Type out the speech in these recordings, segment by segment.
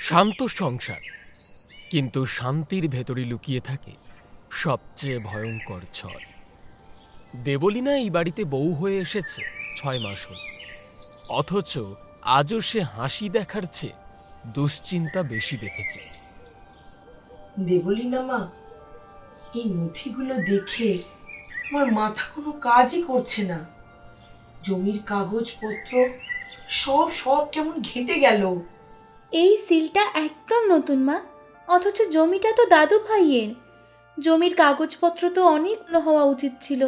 শান্ত সংসার, কিন্তু শান্তির ভেতরে লুকিয়ে থাকে সবচেয়ে ভয়ঙ্কর ঝড়। দেবলীনা এই বাড়িতে বউ হয়ে এসেছে ৬ মাস হল, অথচ আজও সে হাসি দেখার চেয়ে দুশ্চিন্তা বেশি দেখেছে। দেবলীনা মা, এই নথিগুলো দেখে আমার মাথা কোনো কাজই করছে না। জমির কাগজপত্র সব সব কেমন ঘেঁটে গেল। এই সিলটা একদম নতুন মা, অথচ জমিটা তো দাদু ভাইয়ের। জমির কাগজপত্র তো অনেক হওয়া উচিত ছিল।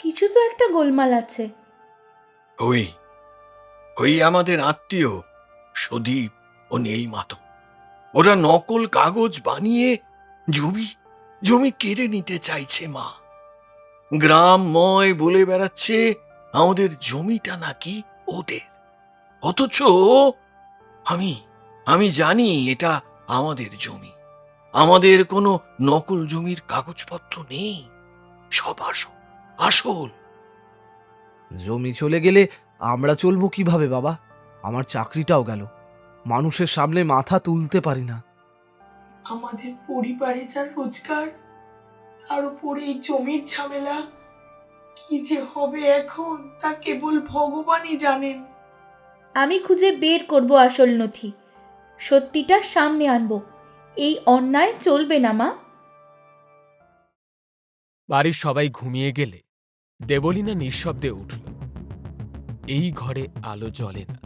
কিছু তো একটা গোলমাল আছে। ওই ওই আমাদের আত্মীয় সুদীপ ও নীলমাধব, ওরা নকল কাগজ বানিয়ে জমি জমি কেড়ে নিতে চাইছে মা। গ্রামময় বলে বেড়াচ্ছে আমাদের জমিটা নাকি ওদের, অথচ আমি আমি জানি এটা আমাদের জমি। আমাদের কোনো নকল জমির কাগজপত্র নেই, সব আসল আসল। জমি চলে গেলে আমরা চলবো কিভাবে বাবা? আমার চাকরিটাও গেল, মানুষের সামনে মাথা তুলতে পারি না। আমাদের পরিবারে যা রোজগার, তার উপরে এই জমির ঝামেলা, কি যে হবে এখন তা কেবল ভগবানই জানেন। আমি খুঁজে বের করব আসল নথি, সত্যিটা সামনে আনবো। এই অন্যায় চলবে না মা। বাড়ির সবাই ঘুমিয়ে গেলে দেবলীনা নিঃশব্দে উঠল। এই ঘরে আলো জ্বলে না।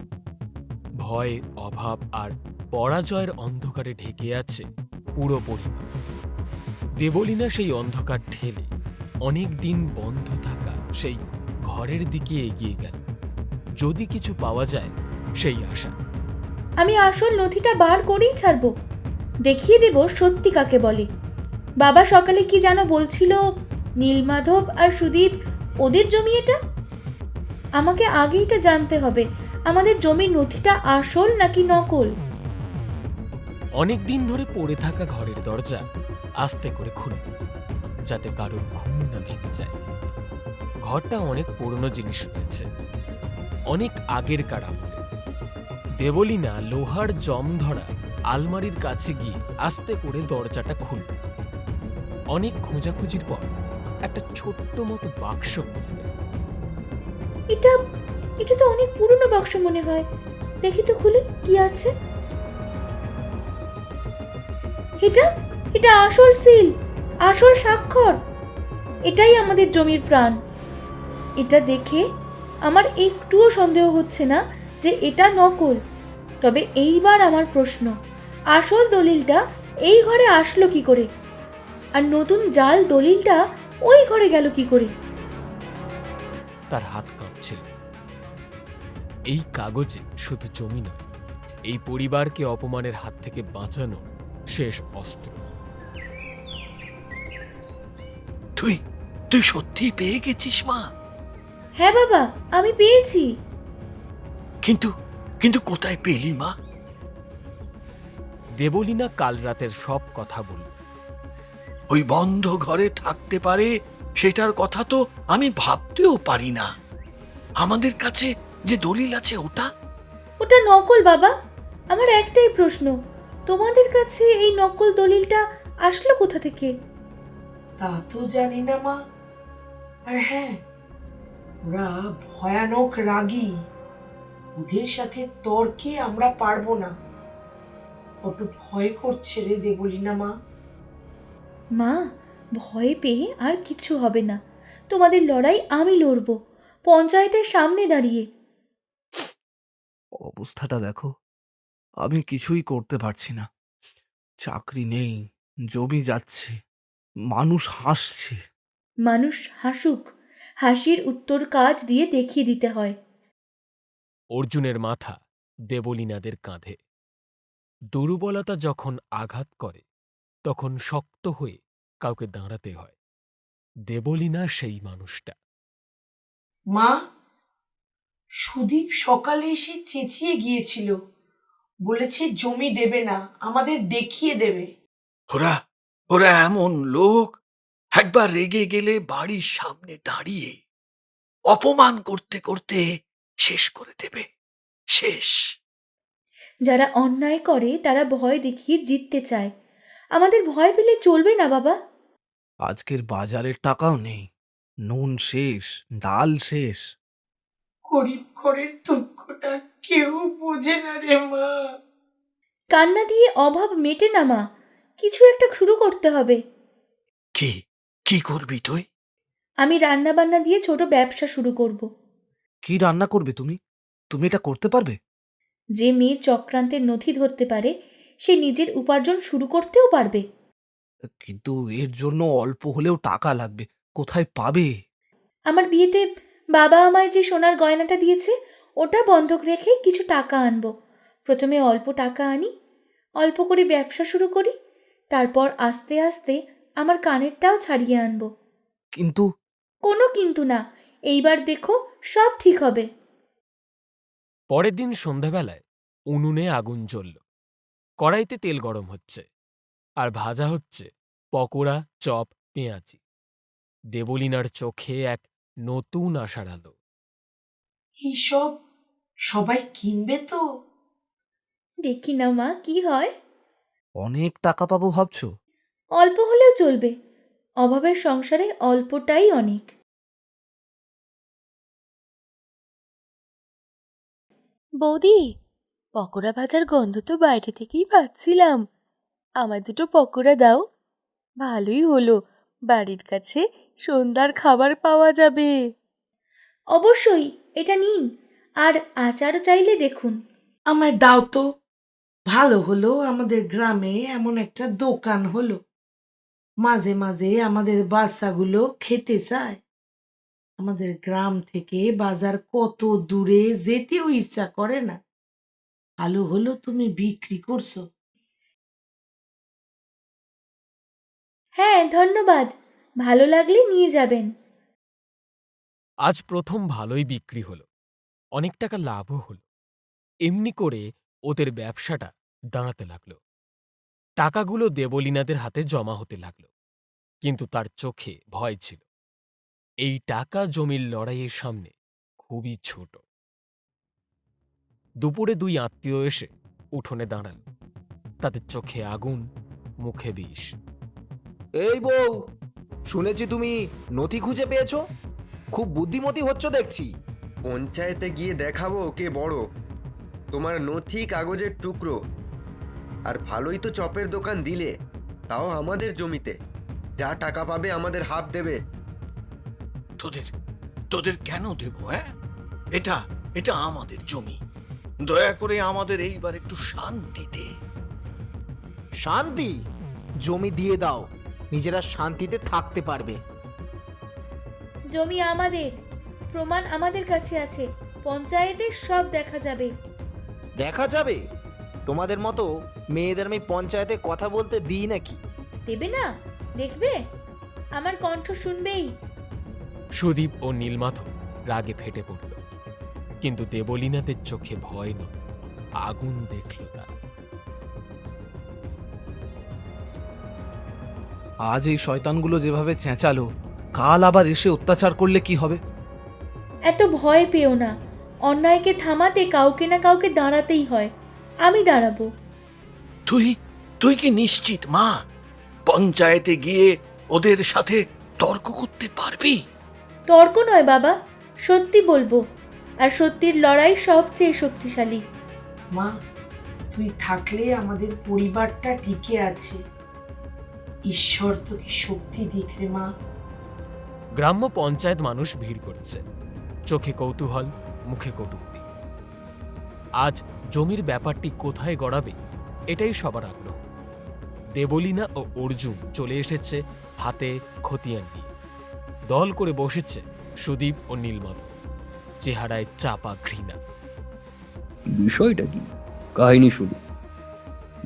ভয়, অভাব আর পরাজয়ের অন্ধকারে ঢেকে আছে পুরো পরিবার। দেবলীনা সেই অন্ধকার ঠেলে অনেক দিন বন্ধ থাকা সেই ঘরের দিকে এগিয়ে গেল, যদি কিছু পাওয়া যায় সেই আশা। আমি আসল নথিটা বার করেই ছাড়বো, দেখিয়ে দেব সত্যি কাকে বলে। বাবা সকালে কি যেন বলছিল, নীলমাধব আর সুদীপ ওদের জমি এটা। আমাকে আগে এটা জানতে হবে, আমাদের জমির নথিটা আসল নাকি নকল। অনেক দিন ধরে পড়ে থাকা ঘরের দরজা আস্তে করে খুলল, যাতে কারোর ঘুম না ভেঙে যায়। ঘরটা অনেক পুরনো জিনিস রয়েছে, অনেক আগের কার আমলে। দেবলীনা লোহার জম ধরা আলমারির কাছে গিয়ে আস্তে করে দরজাটা খুলল। অনেক খোঁজাখুঁজির পর একটা ছোট্ট মতো বাক্স খুঁজে পেল। এটা এটা তো অনেক পুরনো বাক্স মনে হয়। দেখি তো খুলে কি আছে। এটা এটা আসল সিল, আসল স্বাক্ষর। এটাই আমাদের জমির প্রাণ। এটা দেখে আমার একটুও সন্দেহ হচ্ছে না যে এটা নকল। তবে এইবার আমার প্রশ্ন, আসল দলিলটা এই ঘরে আসলো কি করে? আর নতুন জাল দলিলটা ওই ঘরে গেল কি করে? তার হাত কাঁপছিল। এই কাগজে শুধু জমি নয়, এই পরিবারকে অপমানের হাত থেকে বাঁচানো শেষ অস্ত্র। তুই তুই সত্যি পেয়ে গেছিস মা? হ্যাঁ বাবা, আমি পেয়েছি। কিন্তু কিন্তু কোথায় পেলি মা? দেবলীনা কাল রাতের সব কথা বলল। ওই বন্ধ ঘরে থাকতে পারে সেটার কথা তো আমি ভাবতেও পারি না। আমাদের কাছে যে দলিল আছে ওটা ওটা নকল বাবা। আমার একটাই প্রশ্ন, তোমাদের কাছে এই নকল দলিলটা আসলো কোথা থেকে? তা তো জানি না মা। আর হ্যাঁ, ওরা ভয়ানক রাগী। ওদের সাথে তর্কে আমরা পারবো না। কত ভয় করছে রে দেবলীনা মা। মা, ভয় পেয়ে আর কিছু হবে না। তোমাদের লড়াই আমি লড়ব, পঞ্চায়েতের সামনে দাঁড়িয়ে। অবস্থাটা দেখো, আমি কিছুই করতে পারছি না। চাকরি নেই, জমি যাচ্ছে, মানুষ হাসছে। মানুষ হাসুক, হাসির উত্তর কাজ দিয়ে দেখিয়ে দিতে হয়। অর্জুনের মাথা দেবলীনাদের কাঁধে। দুর্বলতা যখন আঘাত করে তখন শক্ত হয়ে কাউকে দাঁড়াতে হয়। দেবলীনা সেই মানুষটা। মা, সুদীপ সকালে এসে চেঁচিয়ে গিয়েছিল, বলেছে জমি দেবে না, আমাদের দেখিয়ে দেবে। ওরা ওরা এমন লোক, একবার রেগে গেলে বাড়ির সামনে দাঁড়িয়ে অপমান করতে করতে শেষ করে দেবে। শেষ। যারা অন্যায় করে তারা ভয় দেখিয়ে জিততে চায়। আমাদের ভয় পেলে চলবে না বাবা। আজকের বাজারের টাকাও নেই, নুন শেষ, ডাল শেষ। গরিব ঘরের দুঃখটা কেউ বোঝে না রে মা। কান্না দিয়ে অভাব মেটে না মা, কিছু একটা শুরু করতে হবে। কি কি করবি তুই? আমি রান্না বান্না দিয়ে ছোট ব্যবসা শুরু করব। কি রান্না করবে তুমি? তুমি এটা করতে পারবে? যে মেয়ে চক্রান্তের নথি ধরতে পারে সে নিজের উপার্জন শুরু করতেও পারবে। কিন্তু এর জন্য অল্প হলেও টাকা লাগবে, কোথায় পাবে? আমার বিয়েতে বাবা আমায় যে সোনার গয়নাটা দিয়েছে ওটা বন্ধক রেখে কিছু টাকা আনবো। প্রথমে অল্প টাকা আনি, অল্প করে ব্যবসা শুরু করি, তারপর আস্তে আস্তে আমার কানেরটাও ছাড়িয়ে আনবো। কিন্তু কোনো কিন্তু না, এইবার দেখো সব ঠিক হবে। পরের দিন সন্ধ্যাবেলায় উনুনে আগুন জ্বলল, কড়াইতে তেল গরম হচ্ছে, আর ভাজা হচ্ছে পকোড়া, চপ, পেঁয়াজি। দেবলীনার চোখে এক নতুন আশার আলো। এইসব সবাই কিনবে তো? দেখি না মা কি হয়। অনেক টাকা পাবো ভাবছো? অল্প হলেও চলবে, অভাবের সংসারে অল্পটাই অনেক। বৌদি, পকোড়া ভাজার গন্ধ তো বাইরে থেকেই পাচ্ছিলাম। আমার দুটো পকোড়া দাও। ভালোই হলো, বাড়ির কাছে সন্ধ্যার খাবার পাওয়া যাবে। অবশ্যই, এটা নিন, আর আচার চাইলে দেখুন। আমায় দাও তো। ভালো হলো আমাদের গ্রামে এমন একটা দোকান হলো, মাঝে মাঝে আমাদের বাচ্চাগুলো খেতে চায়। আমাদের গ্রাম থেকে বাজার কত দূরে, যেতেও ইচ্ছা করে না। ভালো হলো তুমি বিক্রি করছো। হ্যাঁ ধন্যবাদ, ভালো লাগলে নিয়ে যাবেন। আজ প্রথম ভালোই বিক্রি হল, অনেক টাকা লাভও হল। এমনি করে ওদের ব্যবসাটা দাঁড়াতে লাগল। টাকাগুলো দেবলীনাদের হাতে জমা হতে লাগল, কিন্তু তার চোখে ভয় ছিল। এই টাকা জমির লড়াইয়ের সামনে খুবই ছোট। দুপুরে দুই আত্মীয় এসে উঠোনে দাঁড়াল, তাদের চোখে আগুন, মুখে বিষ। এই বউ, শুনেছি তুমি নথি খুঁজে পেয়েছো, খুব বুদ্ধিমতী হচ্ছ দেখছি। পঞ্চায়েতে গিয়ে দেখাবো কে বড়। তোমার নথি কাগজের টুকরো। আর ভালোই তো চপের দোকান দিলে, তাও আমাদের জমিতে। যা টাকা পাবে আমাদের হাফ দেবে। তোদের তোদের কেন দেব? হ্যাঁ, এটা এটা আমাদের জমি। দয়া করে আমাদের এইবার একটু শান্তি দে। শান্তি? জমি দিয়ে দাও, নিজেরা শান্তিতে থাকতে পারবে। জমি আমাদের, প্রমাণ আমাদের কাছে আছে, পঞ্চায়েতে সব দেখা যাবে। দেখা যাবে? তোমাদের মতো মেয়েদের আমি পঞ্চায়েতে কথা বলতে দিই নাকি? দেবে না? দেখবে, আমার কণ্ঠ শুনবেই। সুদীপ ও নীলমাধব রাগে ফেটে পড়ল, কিন্তু দেবলীনাদের চোখে ভয় নয়, আগুন দেখল তারা। আজ এই শয়তানগুলো যেভাবে চেঁচালো, কাল আবার এসে অত্যাচার করলে কি হবে? এত ভয় পেও না, অন্যায়কে থামাতে কাউকে না কাউকে দাঁড়াতেই হয়। আমি দাঁড়াবো। তুই তুই কি নিশ্চিত মা, পঞ্চায়েতে গিয়ে ওদের সাথে তর্ক করতে পারবি? তর্ক নয় বাবা, সত্যি বলবো, আর সত্যির লড়াই সবচেয়ে শক্তিশালী। মা, তুই থাকলে আমাদের পরিবারটা টিকে আছে। ঈশ্বর তোকে শক্তি দিক রে মা। গ্রাম্য পঞ্চায়েত মানুষ ভিড় করেছে, চোখে কৌতূহল, মুখে কটূক্তি। আজ জমির ব্যাপারটি কোথায় গড়াবে এটাই সবার আগ্রহ। দেবলীনা ও অর্জুন চলে এসেছে হাতে খতিয়ান নিয়ে। দল করে বসেছে সুদীপ ও নীলমাধব, চেহারায় চাপা ঘৃণা। বিষয়টা কি? কাহিনী শুরু,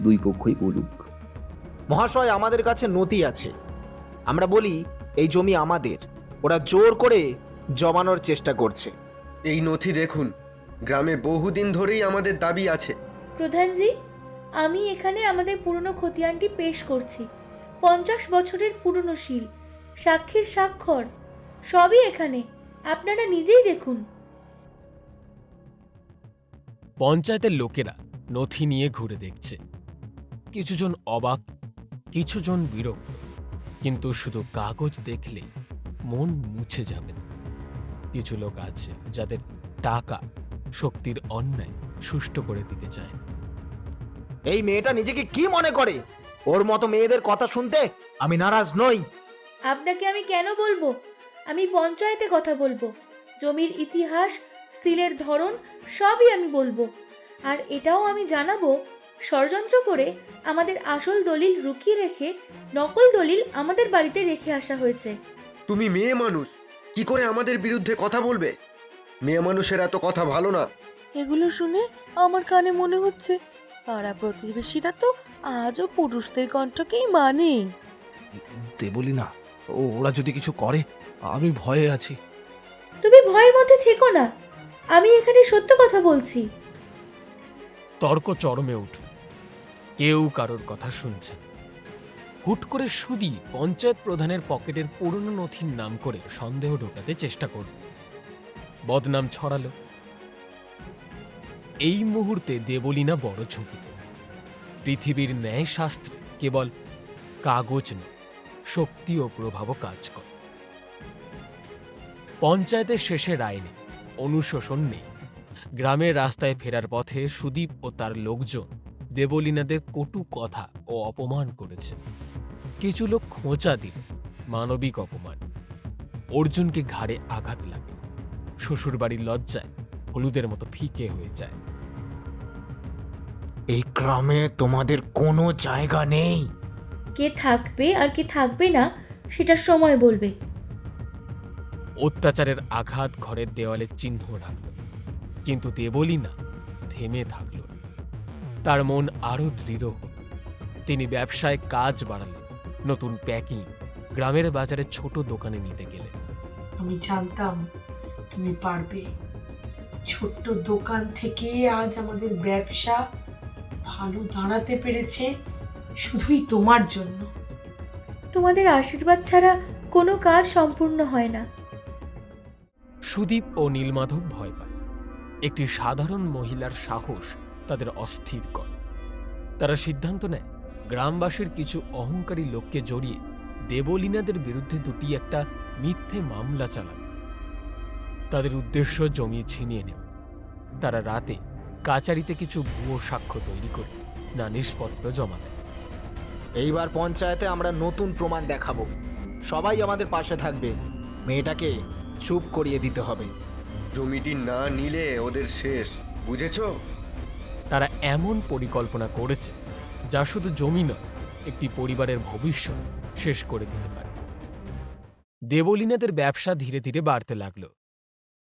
দুই পক্ষই বলুক। মহাশয়, আমাদের কাছে নথি আছে। আমরা বলি এই জমি আমাদের, ওরা জোর করে জমানোর চেষ্টা করছে। এই নথি দেখুন, গ্রামে বহুদিন ধরেই আমাদের দাবি আছে। প্রধানজি, আমি এখানে আমাদের পুরনো খতিয়ানটি পেশ করছি। 50 বছরের পুরনো শিল, সাক্ষীর স্বাক্ষর, সবই এখানে, আপনারা নিজেই দেখুন। পঞ্চায়েতের লোকেরা নথি নিয়ে ঘুরে দেখছে। কিছুজন অবাক, কিছুজন বিরক্ত, কিন্তু শুধু কাগজ দেখলে মন মুছে যাবে না। কিছু লোক আছে যাদের টাকা শক্তির অন্যায় সুষ্ঠু করে দিতে চায় না। এই মেয়েটা নিজেকে কি মনে করে? ওর মতো মেয়েদের কথা শুনতে আমি নারাজ নই। আপনাকে আমি কেন বলবো? আমি পঞ্চায়েতে কথা বলবো। জমির ইতিহাস, সিলের ধরন সবই আমি বলবো। আর এটাও আমি জানাবো, ষড়যন্ত্র করে আমাদের আসল দলিল লুকিয়ে রেখে নকল দলিল আমাদের বাড়িতে রেখে আসা হয়েছে। তুমি মেয়ে মানুষ, কি করে আমাদের বিরুদ্ধে কথা বলবে? মেয়ে মানুষের এত কথা ভালো না। এগুলো শুনে আমার কানে মনে হচ্ছে পাড়া প্রতিবেশীরা তো আজও পুরুষদের কণ্ঠকেই মানে। দেবলি না, ওরা যদি কিছু করে, আমি ভয়ে আছি। তুমি ভয়ের মধ্যে থেকো না, আমি এখানে সত্য কথা বলছি। তর্ক চরমে উঠল, কেউ কারোর কথা শুনছে না। হুট করে সুদী পঞ্চায়েত প্রধানের পকেটের পুরনো নথির নাম করে সন্দেহ ঢোকাতে চেষ্টা করল। বদনাম ছড়ালো। এই মুহূর্তে দেবলীনা বড় ঝুঁকিতে। পৃথিবীর ন্যায় শাস্ত্রে কেবল কাগজ নয়, শক্তি ও প্রভাবও কাজ করে। পঞ্চায়েতের শেষে রায় নেই, অনুশোসন নেই। গ্রামের রাস্তায় ফেরার পথে সুদীপ ও তার লোকজন দেবলীনাদের কটু কথা ও অপমান করেছে। কিছু লোক খোঁচা দিল, মানবিক অপমান। অর্জুনকে ঘাড়ে আঘাত লাগে, শ্বশুরবাড়ির লজ্জায় হলুদের মতো ফিকে হয়ে যায়। এই গ্রামে তোমাদের কোনো জায়গা নেই। কে থাকবে আর কে থাকবে না সেটা সময় বলবে। অত্যাচারের আঘাত ঘরের দেওয়ালে চিহ্ন রাখল, কিন্তু দেবলীনা থেমে থাকল না। তার মন আরো দৃঢ় হল। তিনি ব্যবসায় কাজ বাড়ালেন, নতুন প্যাকিং, গ্রামের বাজারে ছোট দোকানে নিতে গেলেন। আমি জানতাম তুমি পারবে। ছোট্ট দোকান থেকে আজ আমাদের ব্যবসা ভালো দাঁড়াতে পেরেছে শুধুই তোমার জন্য। তোমাদের আশীর্বাদ ছাড়া কোনো কাজ সম্পূর্ণ হয় না। সুদীপ ও নীলমাধব ভয় পায়। একটি সাধারণ মহিলার সাহস তাদের অস্থির করে। তারা সিদ্ধান্ত নেয় গ্রামবাসীর কিছু অহংকারী লোককে জড়িয়ে দেবলীনাদের বিরুদ্ধে দুটি একটা মিথ্যে মামলা চালাবে। তাদের উদ্দেশ্য জমি ছিনিয়ে নেওয়া। তারা রাতে কাচারিতে কিছু ভুয়ো সাক্ষ্য তৈরি করে নালিশপত্র জমা দেয়। এইবার পঞ্চায়েতে আমরা নতুন প্রমাণ দেখাবো। সবাই আমাদের পাশে থাকবে। মেয়েটাকে চুপ করিয়ে দিতে হবে। জমিটি না নিলে ওদের শেষ, বুঝেছো? তারা এমন পরিকল্পনা করেছে যা শুধু জমি নয়, একটি পরিবারের ভবিষ্যৎ শেষ করে দিতে পারে। দেবলীনাদের ব্যবসা ধীরে ধীরে বাড়তে লাগল।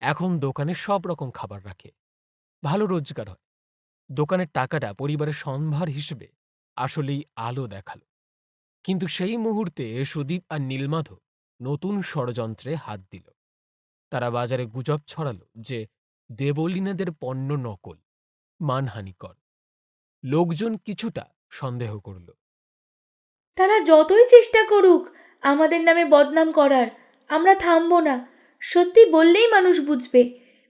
এখন দোকানে সব রকম খাবার রাখে, ভালো রোজগার হয়। দোকানের টাকাটা পরিবারের সম্ভার হিসেবে আসলেই আলো দেখালো। কিন্তু সেই মুহূর্তে সুদীপ আর নীলমাধব নতুন ষড়যন্ত্রে হাত দিল। তারা বাজারে গুজব ছড়ালো যে দেবলীনাদের পণ্য নকল, মানহানিকর। লোকজন কিছুটা সন্দেহ করল। তারা যতই চেষ্টা করুক আমাদের নামে বদনাম করার, আমরা থামবো না। সত্যি বললেই মানুষ বুঝবে।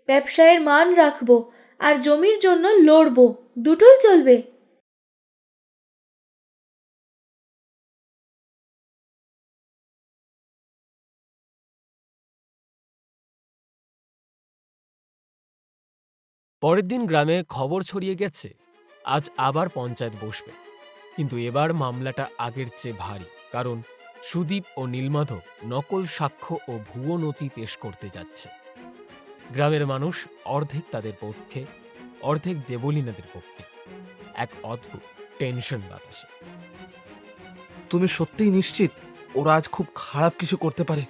ব্যবসায়ের মান রাখবো আর জমির জন্য লড়বো, দুটোই চলবে। পরের দিন গ্রামে খবর ছড়িয়ে গেছে আজ আবার পঞ্চায়েত বসবে। কিন্তু এবার মামলাটা আগের চেয়ে ভারী, কারণ সুদীপ ও নীলমাধব নকল সাক্ষ্য ও ভুয়ো নথি পেশ করতে যাচ্ছে। গ্রামের মানুষ অর্ধেক তাদের পক্ষে, অর্ধেক দেবলীনাদের পক্ষে। এক অদ্ভুত টেনশন বাতাসে। তুমি সত্যিই নিশ্চিত ওরা আজ খুব খারাপ কিছু করতে পারে?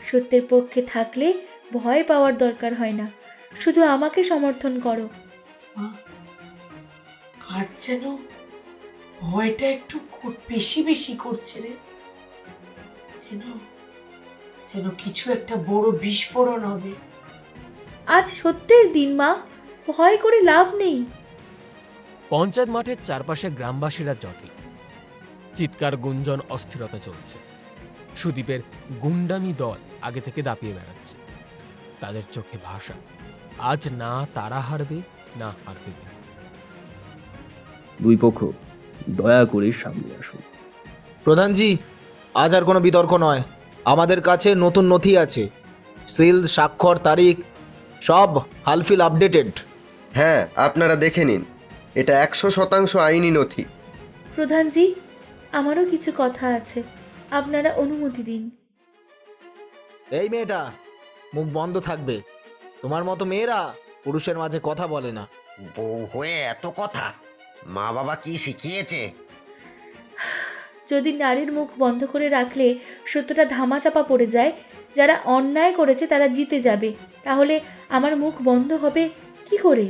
সত্যের পক্ষে থাকলে ভয় পাওয়ার দরকার হয় না। শুধু আমাকে সমর্থন করো। মা, আজ যেন ভয়টা একটু বেশি বেশি করছে রে। যেন যেন কিছু একটা বড় বিস্ফোরণ হবে। আজ সত্যের দিন মা, ভয় করে লাভ নেই। পঞ্চায়েত মাঠের চারপাশে গ্রামবাসীরা জটে। চিৎকার, গুঞ্জন, অস্থিরতা চলছে। সুদীপের গুন্ডামি দল আগে থেকে দাপিয়ে বেড়াচ্ছে। তাদের চোখে ভাষা, আজ না তারা হারবে, না হারতে দেবে। দুই পক্ষ দয়া করে সামনে আসুন। প্রধানজি, আজ আর কোনো বিতর্ক নয়। আমাদের কাছে নতুন নথি আছে, সিল, স্বাক্ষর, তারিখ সব হালফিল আপডেটেড। হ্যাঁ, আপনারা দেখে নিন, এটা 100% আইনি নথি। প্রধানজি, আমারও কিছু কথা আছে, আপনারা অনুমতি দিন। এই মেয়েটা, মুখ বন্ধ থাকবে। তোমার মতো মেয়েরা পুরুষের মাঝে কথা বলে না। বউ হয়ে এত কথা, মা বাবা কি শিখিয়েছে? যদি নারীর মুখ বন্ধ করে রাখলে সত্যটা ধামাচাপা পড়ে যায়, যারা অন্যায় করেছে তারা জিতে যাবে, তাহলে আমার মুখ বন্ধ হবে কি করে?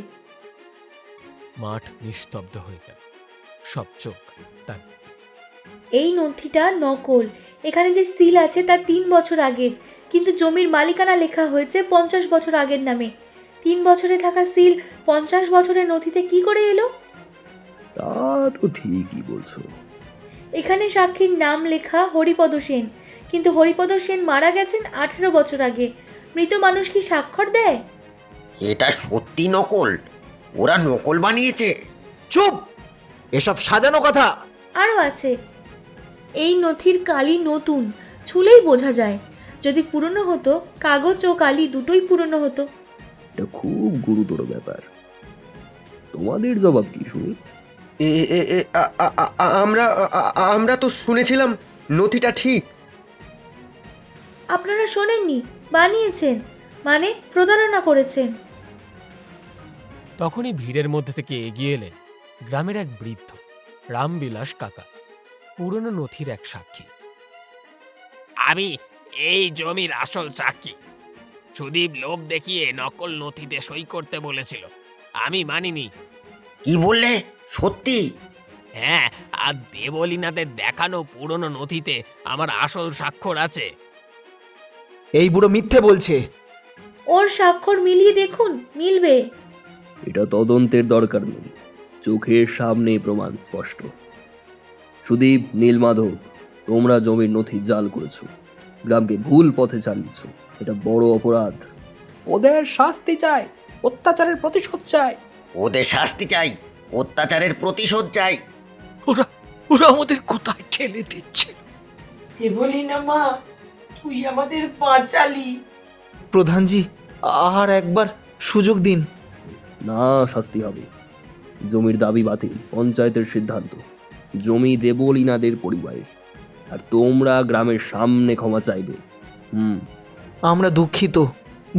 মাঠ নিস্তব্ধ হয়ে গেল, সব চোখ তার দিকে। এই নথিটা নকল। এখানে যে সিল আছে তা 3 বছর আগের, কিন্তু জমির মালিকানা লেখা হয়েছে 50 বছর আগের নামে। 3 বছরে থাকা সিল 50 বছরের নথিতে কি করে এলো? তা তো ঠিকই বলছো। এখানে সাক্ষীর নাম লেখা হরিপদ সেন, কিন্তু হরিপদ সেন মারা গেছেন 18 বছর আগে। মৃত মানুষ কি স্বাক্ষর দেয়? এটা সত্যি নকল? ওরা নকল বানিয়েছে? চুপ! এসব সাজানো কথা। আরও আছে, এই নথির কালি নতুন, ছুলেই বোঝা যায়। যদি পুরনো হতো, কাগজ ও কালি দুটোই পুরনো হতো। এটা খুব গুরুতর ব্যাপার। তোমাদের জবাব কি শুনি? আমরা তো শুনেছিলাম নথিটা ঠিক। আপনারা শোনেননি, বানিয়েছেন, মানে প্রতারণা করেছেন। তখনই ভিড়ের মধ্যে থেকে এগিয়ে এলেন গ্রামের এক বৃদ্ধ, রামবিলাস কাকা, পুরনো নথির এক সাক্ষী। আমি এই জমির আসল সাক্ষী। সুদীপ লোভ দেখিয়ে নকল নথিতে সই করতে বলেছিল, আমি মানিনি। কি বললে? সত্যি? হ্যাঁ, আর দেবলীনাদের দেখানো পুরনো নথিতে আমার আসল স্বাক্ষর আছে। এই বুড়ো মিথ্যে বলছে। ওর স্বাক্ষর মিলিয়ে দেখুন, মিলবে। এটা তদন্তের দরকার নেই, চোখের সামনে প্রমাণ স্পষ্ট। সুদীপ, নীলমাধব, তোমরা জমির নথি জাল করেছো, গ্রামকে ভুল পথে চালিয়েছো। এটা বড় অপরাধ। ওদের শাস্তি চাই, অত্যাচারের প্রতিশোধ চাই। ওদের শাস্তি চাই, অত্যাচারের প্রতিশোধ চাই। ওরা ওরা আমাদের কোথায় ঠেলে দিচ্ছে? এ বলি না মা, তুই আমাদের বাঁচালি। প্রধানজি, আর একবার সুযোগ দিন। না, শাস্তি হবে। জমির দাবি বাতিল, পঞ্চায়েতের সিদ্ধান্ত। জমি দেবলীনাদের পরিবারের, আর তোমরা গ্রামের সামনে ক্ষমা চাইবে। আমরা দুঃখিত,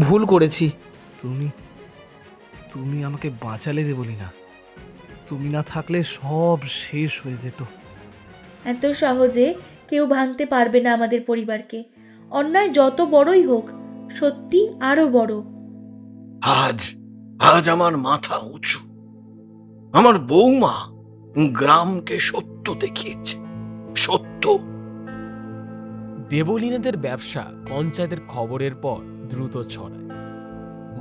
ভুল করেছি। তুমি তুমি আমাকে বাঁচালে দেবলি না। তুমি না থাকলে সব শেষ হয়ে যেত। এত সহজে কেউ ভাঙতে পারবে না আমাদের পরিবারকে। অন্যায় যত বড়ই হোক, সত্যি আরো বড়। আজ আজ আমার মাথা উঁচু। আমার বৌমা গ্রামকে সত্য দেখিয়েছে, সত্য। দেবলীনাদের ব্যবসা পঞ্চায়েতের খবরের পর দ্রুত ছড়ায়।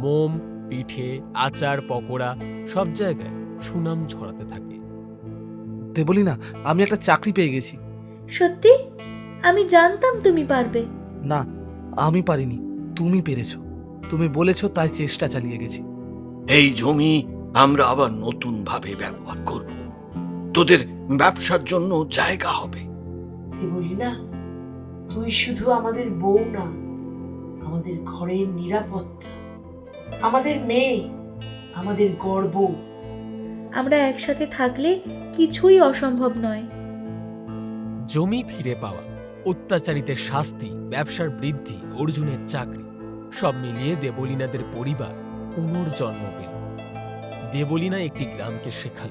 মোম, পিঠে, আচার, পকোড়া সব জায়গায় সুনাম ছড়াতে থাকে। দেবলি না, আমি একটা চাকরি পেয়ে গেছি। সত্যি? আমি জানতাম তুমি পারবে। না, আমি পারিনি, তুমি পেরেছো। তুমি বলেছো তাই চেষ্টা চালিয়ে গেছি। এই জমি আমরা আবার নতুন ভাবে ব্যবহার করব। তোদের ব্যবসার জন্য জায়গা হবে। এ বলি না, তুই শুধু আমাদের বউ না, আমাদের ঘরের নিরাপত্তা, আমাদের মেয়ে, আমাদের গর্ব। আমরা একসাথে থাকলে কিছুই অসম্ভব নয়। জমি ফিরে পাওয়া, অত্যাচারীদের শাস্তি, ব্যবসার বৃদ্ধি, অর্জুনের চাকরি, সব মিলিয়ে দেবলীনাদের পরিবার পুনর্জন্ম পেল। দেবলীনা একটি গ্রামকে শেখাল